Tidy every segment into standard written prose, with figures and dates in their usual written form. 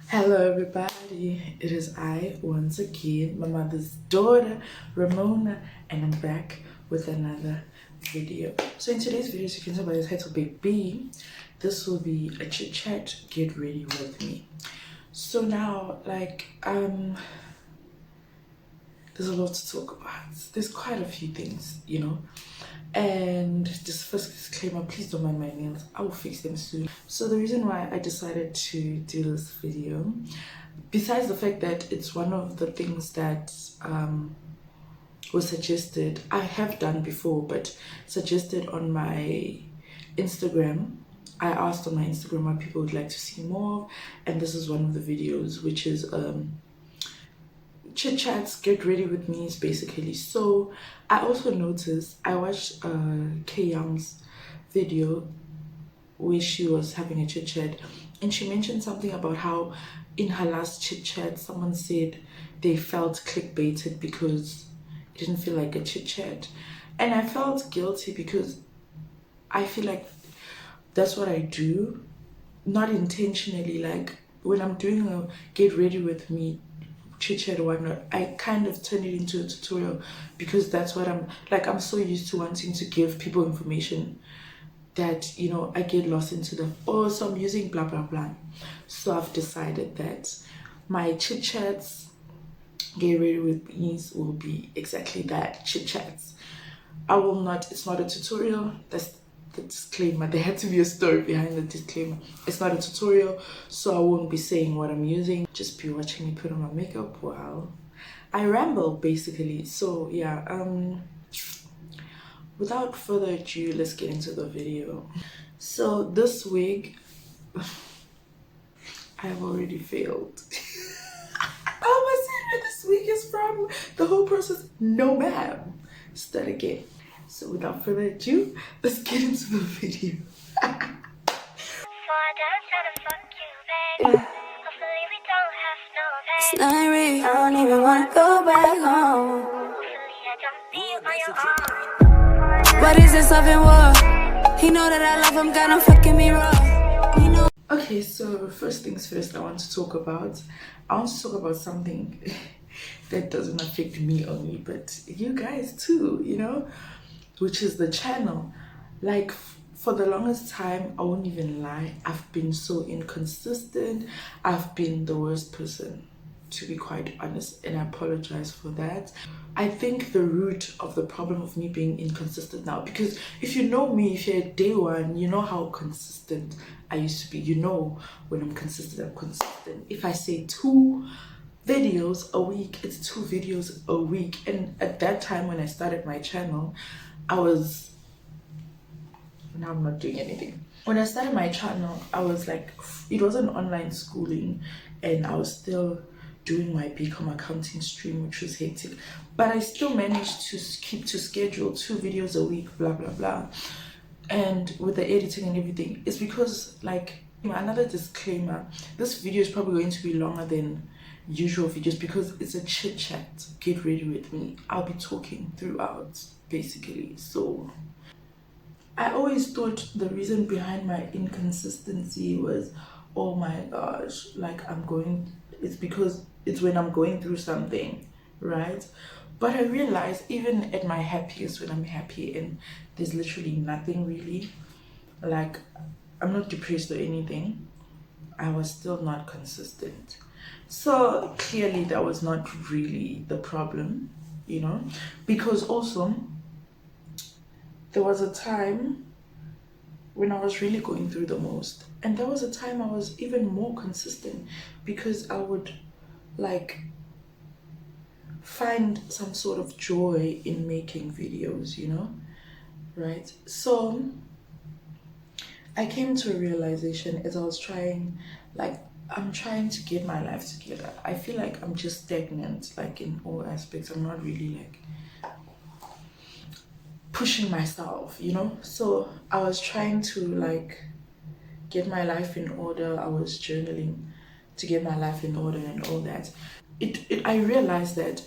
Hello everybody, it is I once again, my mother's daughter, Ramona, and I'm back with another video. So in today's video, as you can tell by the title Big B, this will be a chit chat, get ready with me. So now, there's a lot to talk about. There's quite a few things, and this first disclaimer, please don't mind my nails, I will fix them soon. So the reason why I decided to do this video, besides the fact that it's one of the things that was suggested, I have done before, but suggested on my Instagram. I asked on my Instagram what people would like to see more of, and this is one of the videos, which is chit chats, get ready with me, is basically. So I also noticed, I watched K Young's video where she was having a chit chat, and she mentioned something about how in her last chit chat someone said they felt clickbaited because it didn't feel like a chit chat, and I felt guilty because I feel like that's what I do, not intentionally. Like when I'm doing a get ready with me chit chat or whatnot, I kind of turn it into a tutorial because that's what I'm so used to wanting to give people information that I get lost into the so I'm using blah blah blah. So I've decided that my chit chats, get ready with me, will be exactly that, chit chats. It's not a tutorial. That's the disclaimer. There had to be a story behind the disclaimer. It's not a tutorial, so I won't be saying what I'm using. Just be watching me put on my makeup while I ramble, basically. So yeah, without further ado, let's get into the video. So this wig, I've already failed. I was saying where this wig is from, the whole process. No ma'am. Start again. So without further ado, let's get into the video. It's not real, I don't even wanna go back home. What is this love and war? He know that I love him, got him fucking me raw. Okay, so first things first, I want to talk about something that doesn't affect me only, but you guys too, which is the channel. Like for the longest time, I won't even lie, I've been so inconsistent. I've been the worst person, to be quite honest, and I apologize for that. I think the root of the problem of me being inconsistent now, because if you know me, if you're at day one, you know how consistent I used to be. When I'm consistent, I'm consistent. If I say 2 videos a week, it's 2 videos a week. And at that time when I started my channel, now I'm not doing anything. When I started my channel, I was like, it was an online schooling, and I was still doing my BCom accounting stream, which was hectic, but I still managed to keep to schedule 2 videos a week, blah blah blah. And with the editing and everything, it's because, like, another disclaimer, this video is probably going to be longer than usual videos because it's a chit chat, get ready with me. I'll be talking throughout, basically. So I always thought the reason behind my inconsistency was, oh my gosh, like it's because it's when I'm going through something, right? But I realized even at my happiest, when I'm happy and there's literally nothing really, like I'm not depressed or anything, I was still not consistent. So clearly that was not really the problem, because also there was a time when I was really going through the most, and there was a time I was even more consistent because I would find some sort of joy in making videos, right? So I came to a realization as I was I'm trying to get my life together. I feel like I'm just stagnant, like in all aspects. I'm not really pushing myself, So I was trying to get my life in order. I was journaling to get my life in order and all that. I realized that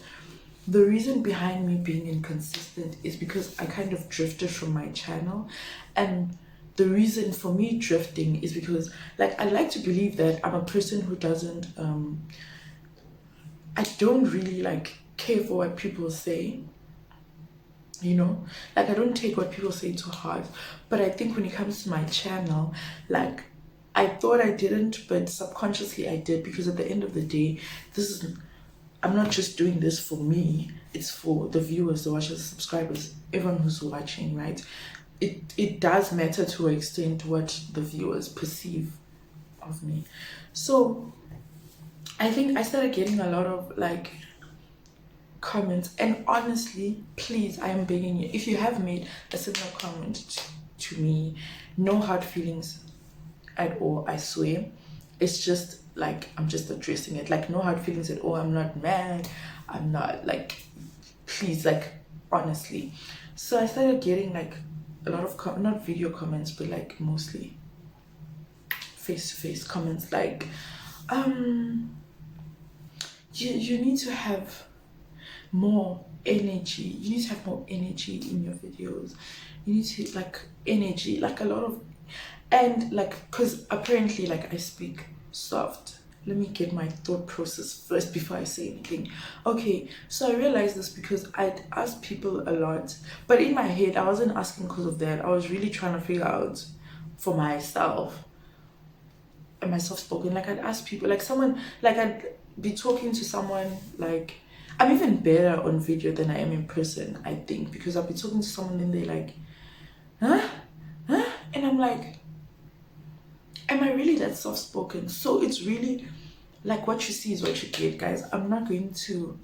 the reason behind me being inconsistent is because I kind of drifted from my channel, and the reason for me drifting is because, like, I like to believe that I'm a person who doesn't I don't really like care for what people say, you know, like I don't take what people say to heart. But I think when it comes to my channel, like, I thought I didn't, but subconsciously I did, because at the end of the day, I'm not just doing this for me, it's for the viewers, the watchers, the subscribers, everyone who's watching, right? It does matter to an extent what the viewers perceive of me. So I think I started getting a lot of like comments, and honestly, please, I am begging you, if you have made a similar comment to me, no hard feelings at all, I swear. It's just like I'm just addressing it, like no hard feelings at all. I'm not mad, I'm not like, please, like, honestly. So I started getting like a lot of not video comments, but like mostly face-to-face comments, like you need to have more energy, you need to have more energy in your videos, you need to like energy, like a lot of, and like, because apparently like I speak soft. Let me get my thought process first before I say anything. Okay, so I realized this because I'd ask people a lot, but in my head I wasn't asking because of that. I was really trying to figure out for myself, am I soft spoken? Like I'd ask people, like someone, like I'd be talking to someone, like I'm even better on video than I am in person, I think, because I'll be talking to someone and they're like, huh? And I'm like, am I really that soft spoken? So it's really like what you see is what you get, guys. I'm not going to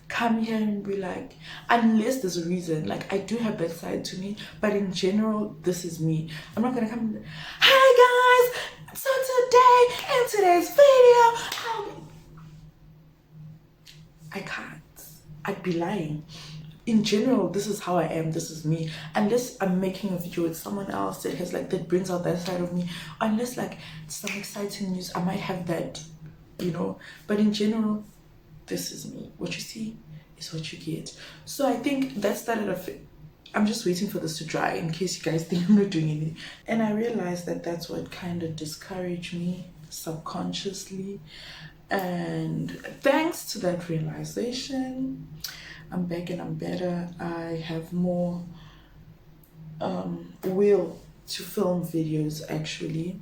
come here and be like, unless there's a reason, like I do have that side to me, but in general, this is me. I'm not gonna come and be, hi guys, so today in today's video, I can't. I'd be lying. In general, this is how I am, this is me. Unless I'm making a video with someone else that has like, that brings out that side of me, unless like some exciting news, I might have that, you know. But in general, this is me. What you see is what you get. So I think that started I'm just waiting for this to dry in case you guys think I'm not doing anything. And I realized that that's what kind of discouraged me subconsciously. And thanks to that realization, I'm back and I'm better. I have more will to film videos, actually.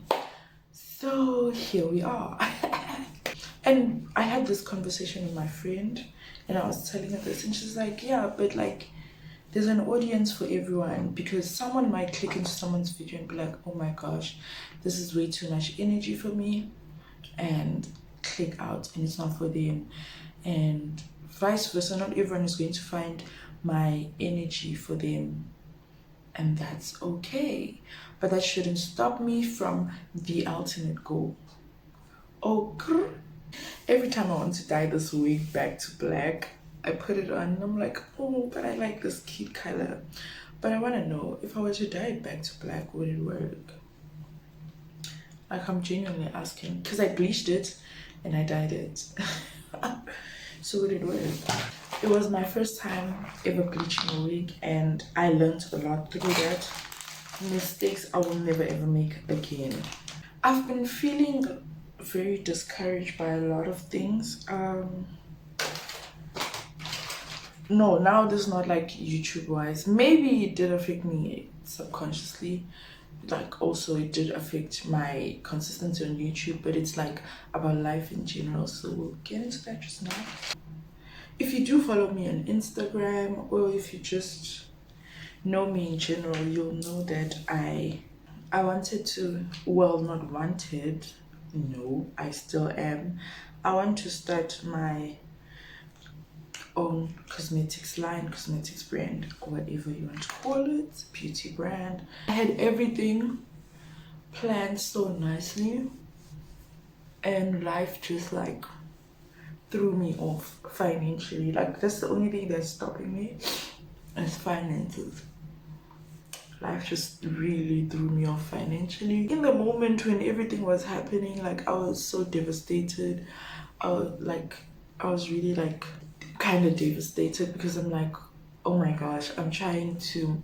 So here we are. And I had this conversation with my friend, and I was telling her this, and she's like, yeah, but like there's an audience for everyone, because someone might click into someone's video and be like, oh my gosh, this is way too much energy for me, and click out, and it's not for them. And vice versa, not everyone is going to find my energy for them, and that's okay. But that shouldn't stop me from the ultimate goal. Okay. Every time I want to dye this wig back to black, I put it on and I'm like, oh, but I like this cute color. But I want to know, if I were to dye it back to black, would it work? Like, I'm genuinely asking, because I bleached it and I dyed it. So would it work? It was my first time ever bleaching a wig, and I learned a lot through that. Mistakes I will never ever make again. I've been feeling very discouraged by a lot of things. No, now this is not like YouTube wise. Maybe it did affect me subconsciously. Like also it did affect my consistency on YouTube, but it's like about life in general, so we'll get into that just now. If you do follow me on Instagram, or if you just know me in general, you'll know that I wanted to, well, not wanted, no, I still am. I want to start my own cosmetics line, cosmetics brand, or whatever you want to call it, beauty brand. I had everything planned so nicely, and life just like threw me off financially. Like that's the only thing that's stopping me, is finances. Life just really threw me off financially. In the moment when everything was happening, like I was so devastated. I was really like kind of devastated, because I'm like, oh my gosh, I'm trying to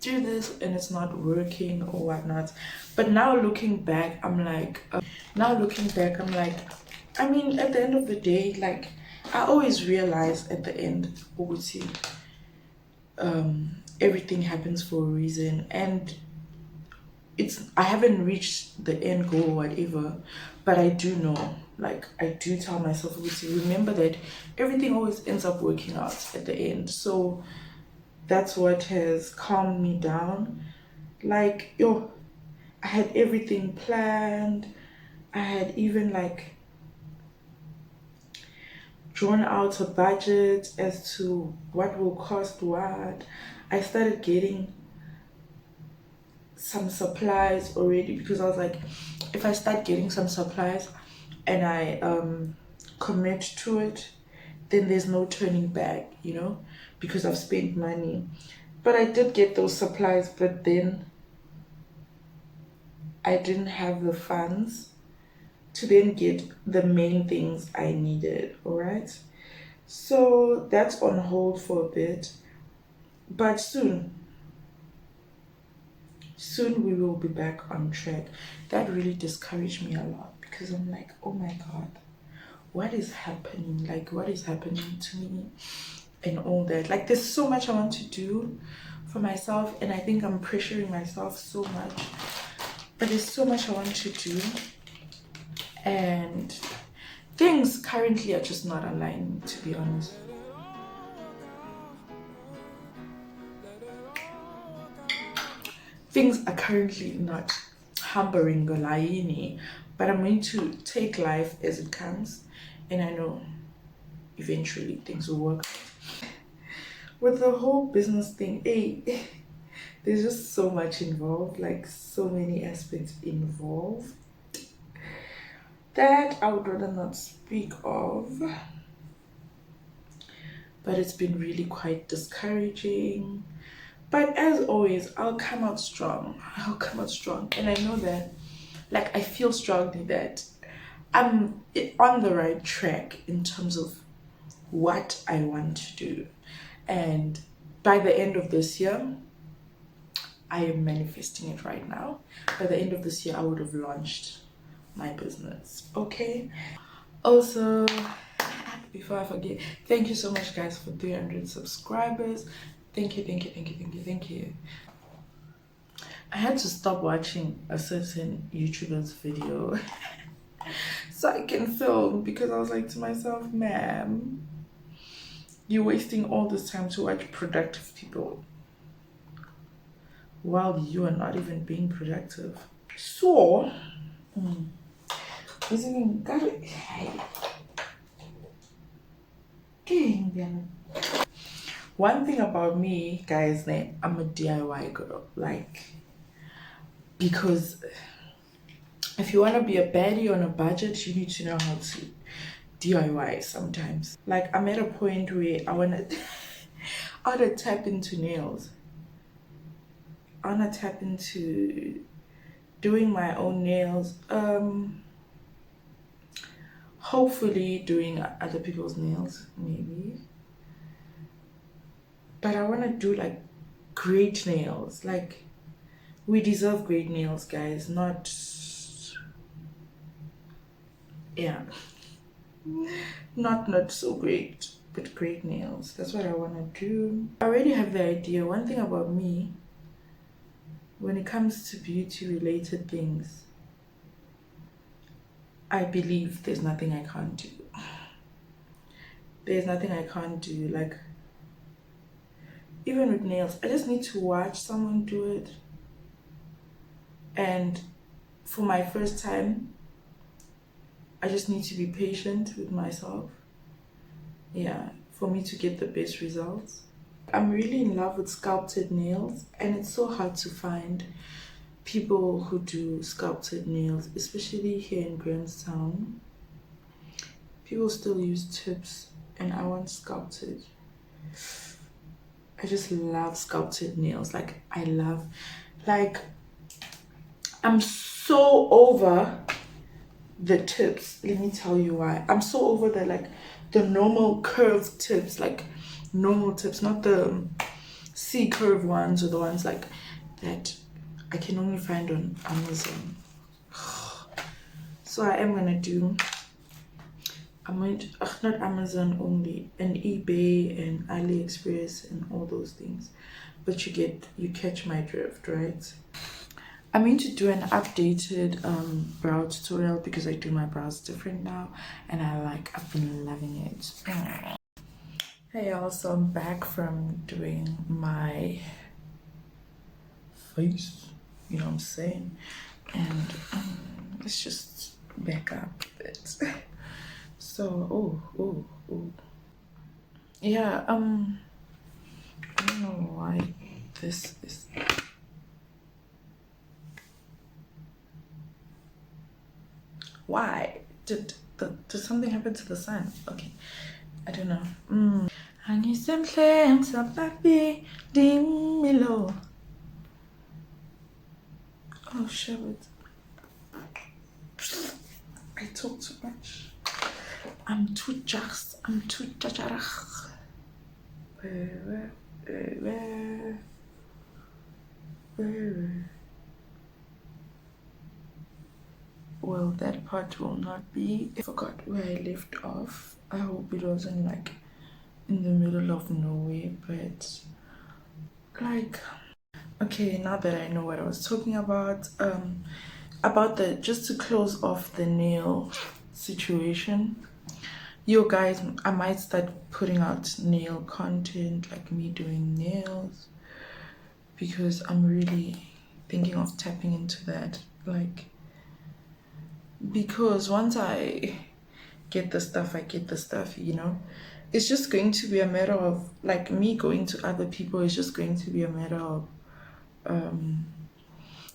do this and it's not working or whatnot. But now looking back, I'm like, I mean, at the end of the day, like, I always realize at the end, Oguti, everything happens for a reason, and I haven't reached the end goal or whatever, but I do know, like, I do tell myself, Oguti, remember that everything always ends up working out at the end. So that's what has calmed me down. Like, yo, I had everything planned. I had even like drawn out a budget as to what will cost what. I started getting some supplies already, because I was like, if I start getting some supplies and I commit to it, then there's no turning back, you know, because I've spent money. But I did get those supplies, but then I didn't have the funds to then get the main things I needed, all right? So that's on hold for a bit, but soon we will be back on track. That really discouraged me a lot, because I'm like, oh my God, what is happening? Like, what is happening to me and all that? Like, there's so much I want to do for myself, and I think I'm pressuring myself so much, but there's so much I want to do, and things currently are just not aligning, to be honest. Things are currently not hampering Golaini, but I'm going to take life as it comes, and I know eventually things will work out. With the whole business thing, hey, there's just so much involved, like so many aspects involved, that I would rather not speak of. But it's been really quite discouraging. But as always, I'll come out strong. And I know that, like, I feel strongly that I'm on the right track in terms of what I want to do. And by the end of this year, I am manifesting it right now. By the end of this year, I would have launched my business. Okay. Also, before I forget, thank you so much, guys, for 300 subscribers. Thank you. I had to stop watching a certain YouTuber's video so I can film, because I was like to myself, ma'am, you're wasting all this time to watch productive people while you are not even being productive. So, one thing about me, guys, I'm a DIY girl. Like, because if you want to be a baddie on a budget, you need to know how to DIY sometimes. Like, I'm at a point where I want to tap into nails. I want to tap into doing my own nails. Hopefully doing other people's nails, maybe. But I want to do like great nails. Like, we deserve great nails, guys. Not so great, but great nails. That's what I want to do. I already have the idea. One thing about me, when it comes to beauty related things, I believe there's nothing I can't do. There's nothing I can't do. Like, even with nails, I just need to watch someone do it. And for my first time, I just need to be patient with myself. Yeah, for me to get the best results. I'm really in love with sculpted nails, and it's so hard to find people who do sculpted nails, especially here in Grahamstown. People still use tips, and I want sculpted. I just love sculpted nails. Like, I'm so over the tips. Let me tell you why. I'm so over the normal curved tips, like normal tips, not the C curve ones, or the ones like that I can only find on Amazon. So I am gonna do, not Amazon only, and eBay and AliExpress and all those things, but you catch my drift, right? I'm going to do an updated brow tutorial because I do my brows different now, and I've been loving it. Hey y'all, so I'm back from doing my face, you know what I'm saying, and let's just back up a bit. So yeah, I don't know why this is. Why did something happen to the sun? Okay, I don't know. Oh shit, I talk too much. I'm too jajarach. Where? Well, that part will not be. I forgot where I left off. I hope it wasn't like in the middle of nowhere, but like, okay, now that I know what I was talking about the, just to close off the nail situation, you guys, I might start putting out nail content, like me doing nails, because I'm really thinking of tapping into that, like, because once I get the stuff, you know. It's just going to be a matter of, like, me going to other people is just going to be a matter of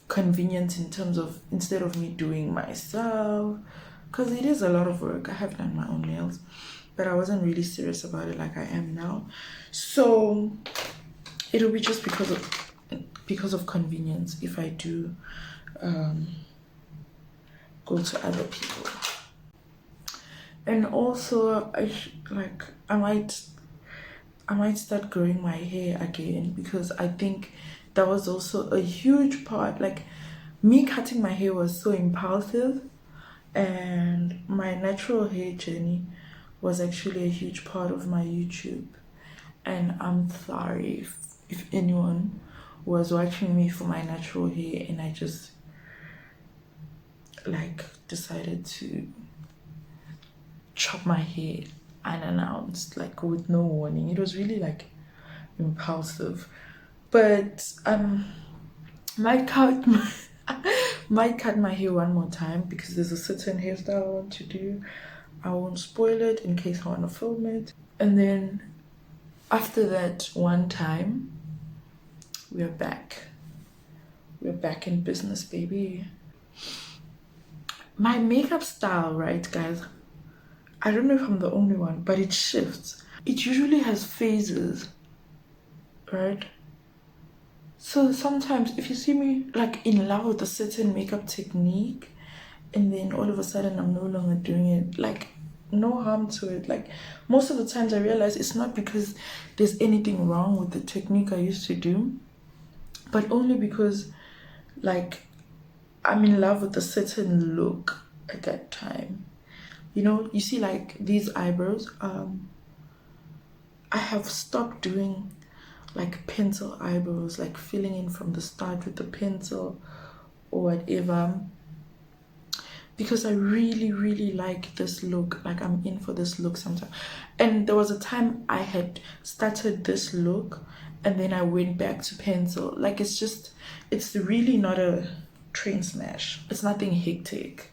convenience, in terms of, instead of me doing myself, because it is a lot of work. I have done my own nails, but I wasn't really serious about it like I am now. So it'll be just because of convenience if I do go to other people. And also I might start growing my hair again, because I think that was also a huge part. Like, me cutting my hair was so impulsive, and my natural hair journey was actually a huge part of my YouTube. And I'm sorry if anyone was watching me for my natural hair and I just like decided to chop my hair unannounced, like with no warning. It was really like impulsive, but might cut my hair one more time, because there's a certain hairstyle I want to do. I won't spoil it in case I want to film it. And then after that one time, we're back in business, baby. My makeup style, right guys, I don't know if I'm the only one, but it shifts. It usually has phases, right? So sometimes if you see me like in love with a certain makeup technique, and then all of a sudden I'm no longer doing it, like, no harm to it. Like, most of the times I realize it's not because there's anything wrong with the technique I used to do, but only because, like, I'm in love with a certain look at that time. You know, you see, like, these eyebrows, I have stopped doing like pencil eyebrows, like filling in from the start with the pencil or whatever, because I really like this look. Like, I'm in for this look sometimes. And there was a time I had started this look and then I went back to pencil. Like, it's really not a train smash. It's nothing hectic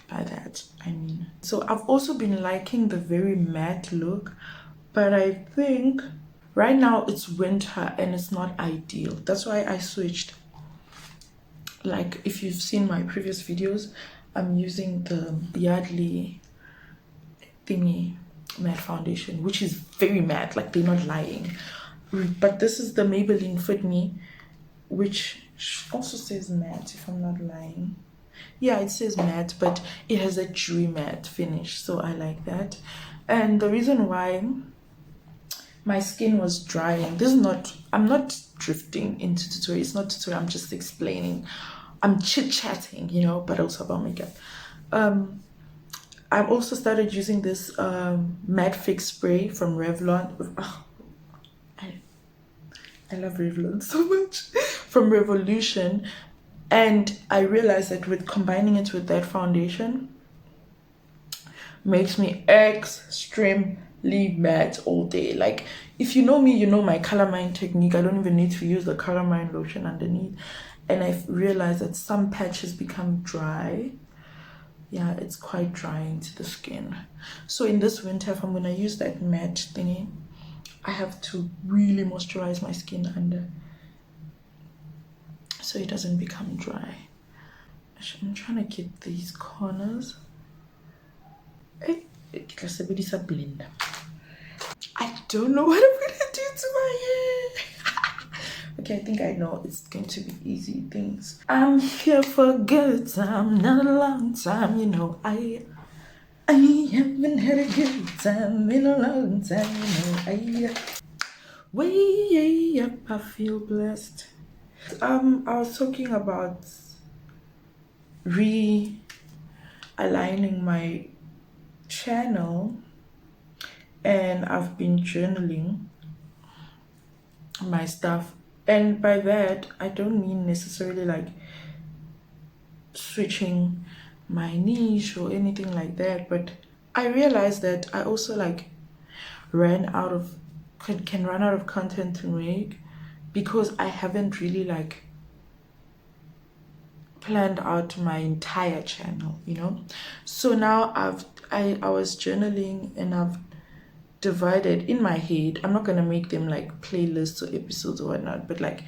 by that, I mean. So I've also been liking the very matte look, but I think right now it's winter and it's not ideal. That's why I switched. Like, if you've seen my previous videos, I'm using the Yardley thingy matte foundation, which is very matte, like, they're not lying. But this is the Maybelline Fit Me, which also says matte, if I'm not lying. Yeah, it says matte, but it has a dewy matte finish, so I like that. And the reason why my skin was drying. This is not, I'm not drifting into tutorial. It's not tutorial. I'm just explaining. I'm chit-chatting, you know, but also about makeup. I've also started using this matte fix spray from Revlon. Oh, I love Revlon so much. From Revolution. And I realized that with combining it with that foundation makes me extremely matte all day. Like, if you know me, you know my color mine technique. I don't even need to use the color mine lotion underneath. And I've realized that some patches become dry. Yeah, it's quite drying to the skin. So in this winter, if I'm gonna use that matte thingy, I have to really moisturize my skin under so it doesn't become dry. I'm trying to get these corners. I don't know what I'm gonna do to my hair. Okay, I think I know. It's going to be easy things. I'm here for a good time, not a long time. You know, I haven't had a good time in a long time. You know, way up, I feel blessed. I was talking about realigning my channel, and I've been journaling my stuff. And by that, I don't mean necessarily like switching my niche or anything like that, but I realized that I also like can run out of content to make because I haven't really like planned out my entire channel, you know. So now I was journaling and I've divided in my head. I'm not gonna make them like playlists or episodes or whatnot, but like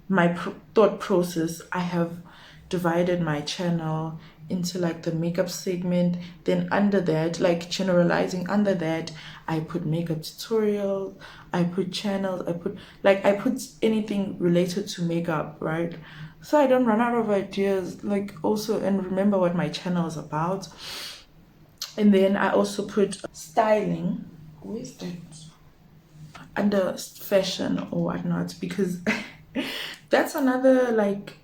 my thought process, I have divided my channel into like the makeup segment. Then under that, like generalizing under that, I put makeup tutorials, I put channels, I put anything related to makeup, right? So I don't run out of ideas, like also, and remember what my channel is about. And then I also put styling. Where's that? Under fashion or whatnot, because that's another like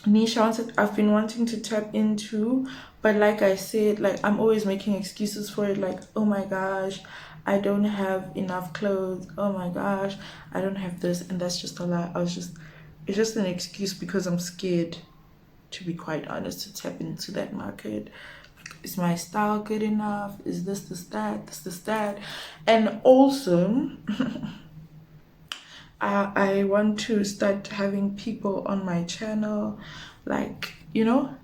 niche I've been wanting to tap into, but like I said, like I'm always making excuses for it, like, oh my gosh, I don't have enough clothes, oh my gosh, I don't have this, and that's just a lie. It's just an excuse because I'm scared, to be quite honest, to tap into that market. Like, is my style good enough? Is this that? And also I want to start having people on my channel, like, you know,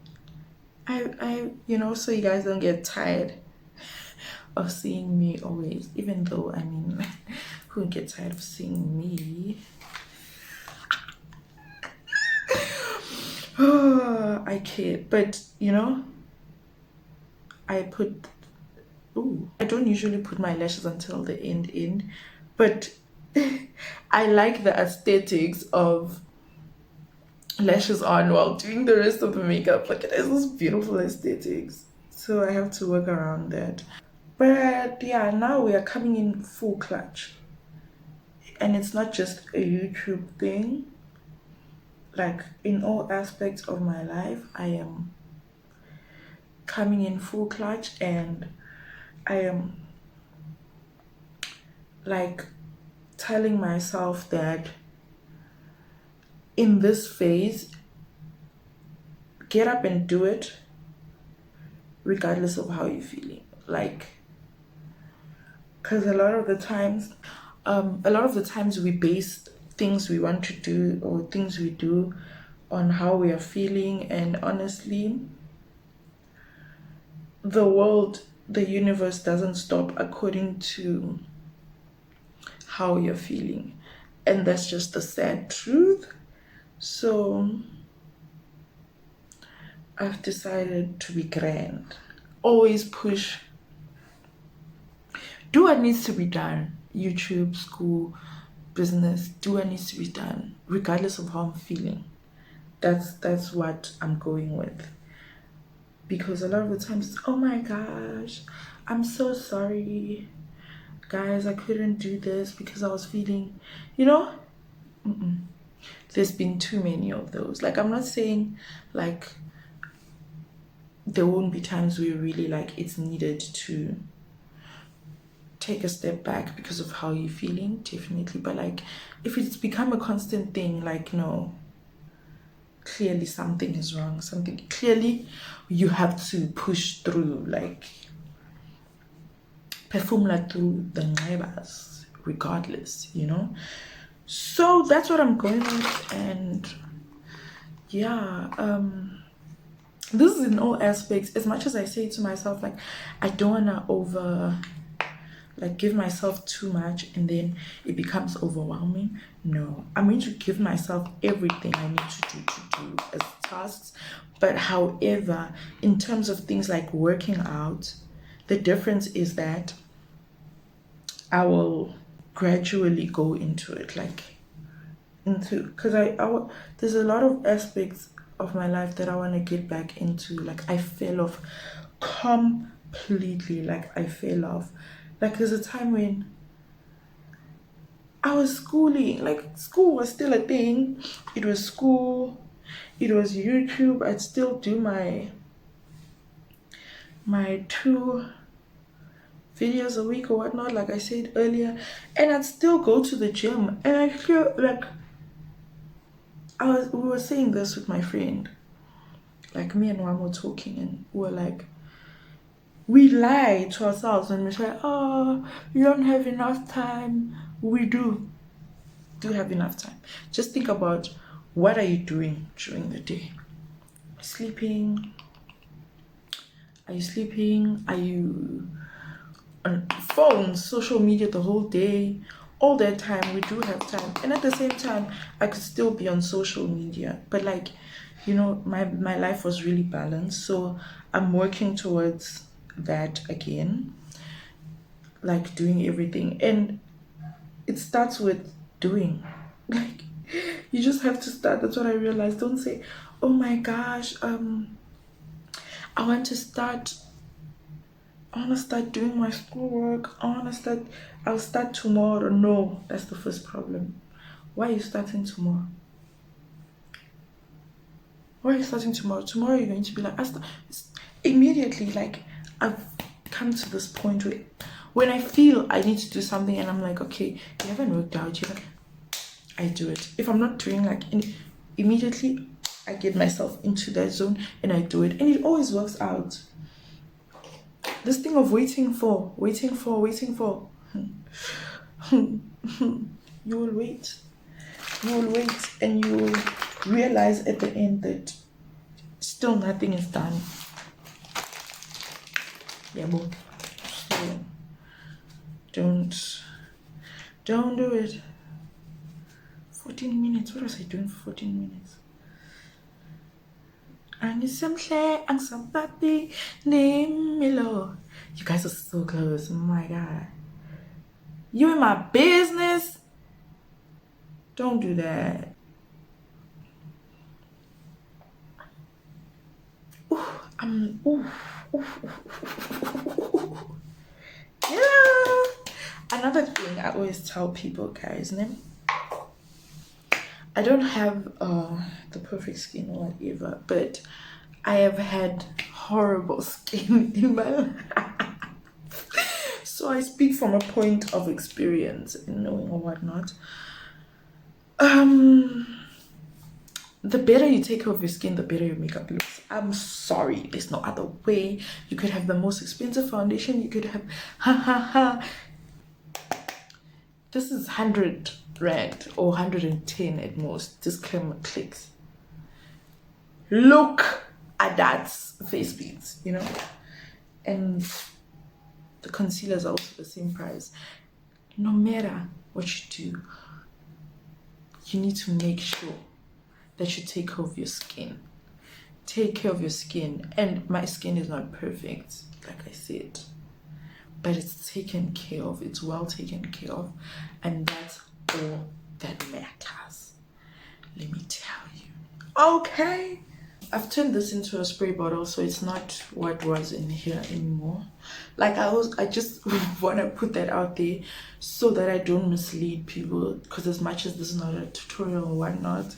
I you know, so you guys don't get tired of seeing me always, even though, I mean, who would get tired of seeing me? Oh, I can't, but you know, I don't usually put my lashes until the end, but I like the aesthetics of lashes on while doing the rest of the makeup. Like, it has those beautiful aesthetics, so I have to work around that. But yeah, now we are coming in full clutch, and it's not just a YouTube thing. Like, in all aspects of my life, I am coming in full clutch, and I am like telling myself that in this phase, get up and do it regardless of how you're feeling. Like, because a lot of the times we base things we want to do or things we do on how we are feeling, and honestly, the world, the universe doesn't stop according to how you're feeling, and that's just the sad truth. So I've decided to be grand. Always push, do what needs to be done. YouTube, school, business, do what needs to be done regardless of how I'm feeling. That's what I'm going with, because a lot of the times it's, oh my gosh, I'm so sorry, guys, I couldn't do this because I was feeling, you know. There's been too many of those. Like, I'm not saying like there won't be times where really like it's needed to take a step back because of how you're feeling, definitely. But like, if it's become a constant thing, like, no, clearly something is wrong. Something clearly you have to push through, like perform through the neighbors regardless, you know. So that's what I'm going with. And yeah, this is in all aspects. As much as I say to myself, like, I don't want to give myself too much and then it becomes overwhelming. No, I'm going to give myself everything I need to do as tasks. But however, in terms of things like working out, the difference is that I will gradually go into it, because there's a lot of aspects of my life that I want to get back into. Like, I fell off completely. Like, I fell off. Like, there's a time when I was schooling, like, school was still a thing. It was school, it was YouTube. I'd still do my 2 videos a week or whatnot, like I said earlier, and I'd still go to the gym. And I feel like we were saying this with my friend, like, me and one were talking, and we were like, we lie to ourselves when we say, oh, you don't have enough time. We do have enough time. Just think about, what are you doing during the day? Sleeping? Are you sleeping? Are you on phones, social media the whole day? All that time, we do have time. And at the same time, I could still be on social media. But like, you know, my life was really balanced. So I'm working towards that again, like doing everything. And it starts with doing. Like, you just have to start. That's what I realized. Don't say, oh my gosh, I want to start doing my schoolwork. I'll start tomorrow. No, that's the first problem. Why are you starting tomorrow? Tomorrow you're going to be like, immediately. Like, I've come to this point where when I feel I need to do something and I'm like, okay, you haven't worked out yet, I do it. If I'm not doing, like, immediately I get myself into that zone and I do it, and it always works out. This thing of waiting for you will wait and you will realize at the end that still nothing is done. Yeah, boy. So don't do it. 14 minutes. What was I doing for 14 minutes? You guys are so close. Oh my god. You in my business? Don't do that. Yeah. Another thing I always tell people, guys, I don't have the perfect skin or whatever, but I have had horrible skin in my life. So I speak from a point of experience and knowing or whatnot. The better you take care of your skin, the better your makeup looks. I'm sorry, there's no other way. You could have the most expensive foundation. You could have This is 100 rand or 110 at most. Disclaimer clicks. Look at that face beads, you know, and the concealers are also the same price. No matter what you do, you need to make sure that you take care of your skin. Take care of your skin. And my skin is not perfect, like I said, but it's taken care of. It's well taken care of, and that's all that matters. Let me tell you. Okay. I've turned this into a spray bottle, so it's not what was in here anymore. Like I just want to put that out there so that I don't mislead people, because as much as this is not a tutorial or whatnot,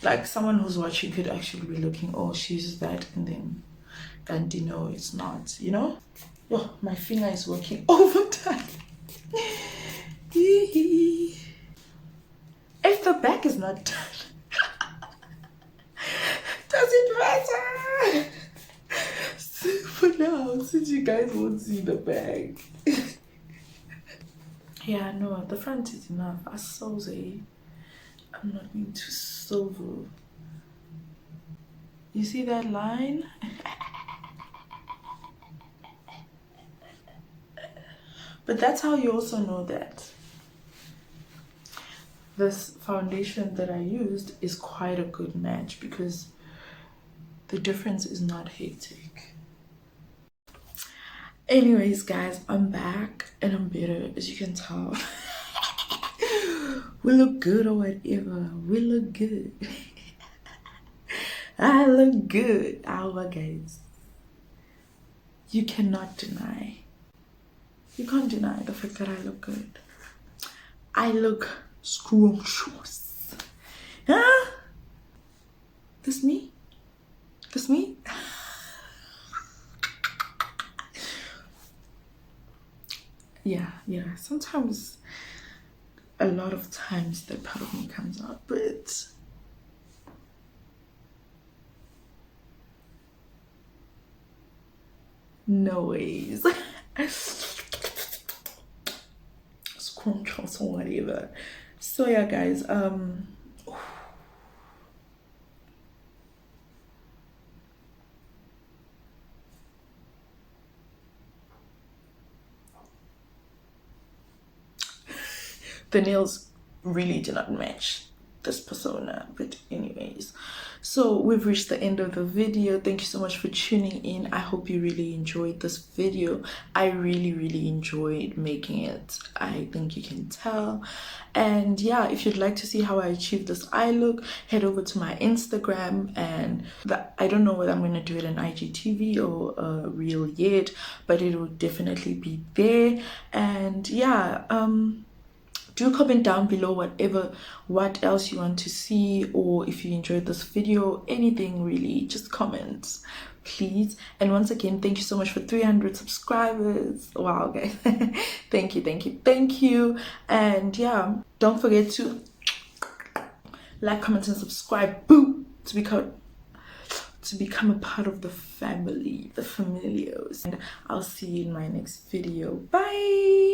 like someone who's watching could actually be looking, oh, she uses that, and then Gandhi, no, it's not, you know. Oh, my finger is working overtime. If the back is not done, does it matter? So for now, since you guys won't see the back. Yeah, no, the front is enough. I saw I'm not going to silver. You see that line? But that's how you also know that this foundation that I used is quite a good match, because the difference is not hectic. Anyways, guys, I'm back and I'm better, as you can tell. We look good or whatever. We look good. I look good. Our guys, you cannot deny. You can't deny the fact that I look good. I look scrumptious. Huh? This me? This me? Yeah. Sometimes, a lot of times, that part of me comes out, but no ways. Scrumptious or whatever. So yeah, guys, the nails really do not match this persona, but anyways, so we've reached the end of the video. Thank you so much for tuning in. I hope you really enjoyed this video. I really enjoyed making it. I think you can tell. And yeah, if you'd like to see how I achieved this eye look, head over to my Instagram, and I don't know whether I'm going to do it in IGTV or a reel yet, but it will definitely be there. And yeah, do comment down below what else you want to see, or if you enjoyed this video, anything really, just comment, please. And once again, thank you so much for 300 subscribers. Wow, guys. Thank you. And yeah, don't forget to like, comment, and subscribe, boo, to become a part of the family, the familiars. And I'll see you in my next video. Bye.